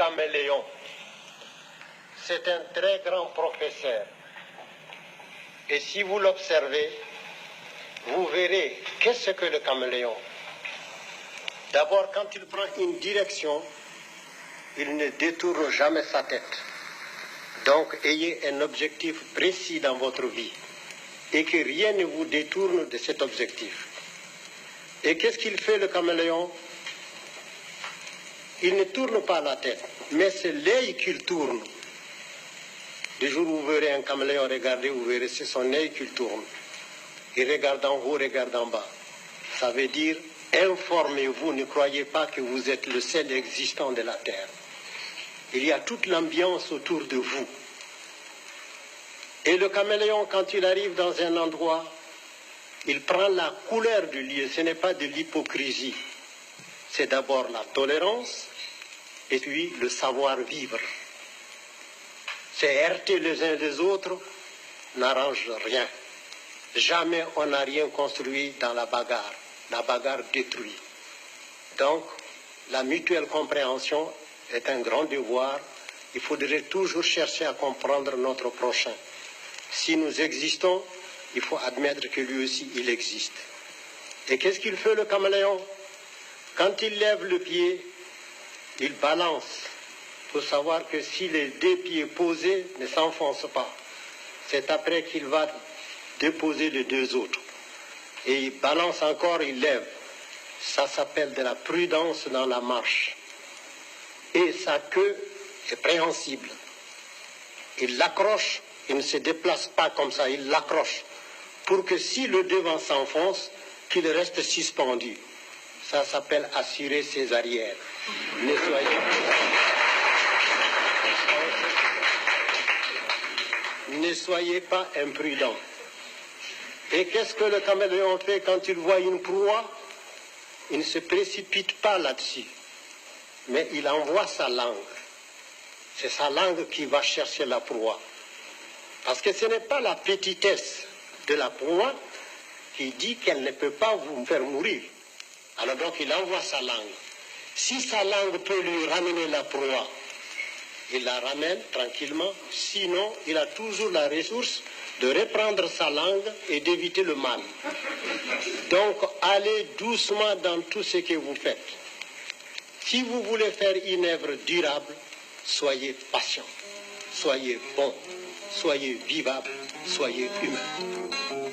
caméléon. C'est un très grand professeur. Et si vous l'observez, vous verrez qu'est-ce que le caméléon. D'abord, quand il prend une direction, il ne détourne jamais sa tête. Donc, ayez un objectif précis dans votre vie et que rien ne vous détourne de cet objectif. Et qu'est-ce qu'il fait, le caméléon? Il ne tourne pas la tête, mais c'est l'œil qu'il tourne. Le jour où vous verrez un caméléon, regardez, vous verrez, c'est son œil qu'il tourne. Il regarde en haut, regarde en bas. Ça veut dire, informez-vous, ne croyez pas que vous êtes le seul existant de la Terre. Il y a toute l'ambiance autour de vous. Et le caméléon, quand il arrive dans un endroit, il prend la couleur du lieu. Ce n'est pas de l'hypocrisie. C'est d'abord la tolérance et puis le savoir-vivre. Se heurter les uns les autres n'arrange rien. Jamais on n'a rien construit dans la bagarre. La bagarre détruit. Donc, la mutuelle compréhension est un grand devoir. Il faudrait toujours chercher à comprendre notre prochain. Si nous existons, il faut admettre que lui aussi, il existe. Et qu'est-ce qu'il fait, le caméléon? Quand il lève le pied, il balance. Il faut savoir que si les deux pieds posés ne s'enfoncent pas, c'est après qu'il va déposer les deux autres. Et il balance encore, il lève. Ça s'appelle de la prudence dans la marche. Et sa queue est préhensible. Il l'accroche, il ne se déplace pas comme ça, il l'accroche. Pour que si le devant s'enfonce, qu'il reste suspendu. Ça s'appelle assurer ses arrières. Ne soyez pas imprudents. Et qu'est-ce que le caméléon fait quand il voit une proie? Il ne se précipite pas là-dessus, mais il envoie sa langue. C'est sa langue qui va chercher la proie. Parce que ce n'est pas la petitesse de la proie qui dit qu'elle ne peut pas vous faire mourir. Alors donc il envoie sa langue. Si sa langue peut lui ramener la proie, il la ramène tranquillement. Sinon, il a toujours la ressource de reprendre sa langue et d'éviter le mal. Donc, allez doucement dans tout ce que vous faites. Si vous voulez faire une œuvre durable, soyez patient, soyez bon, soyez vivable, soyez humain.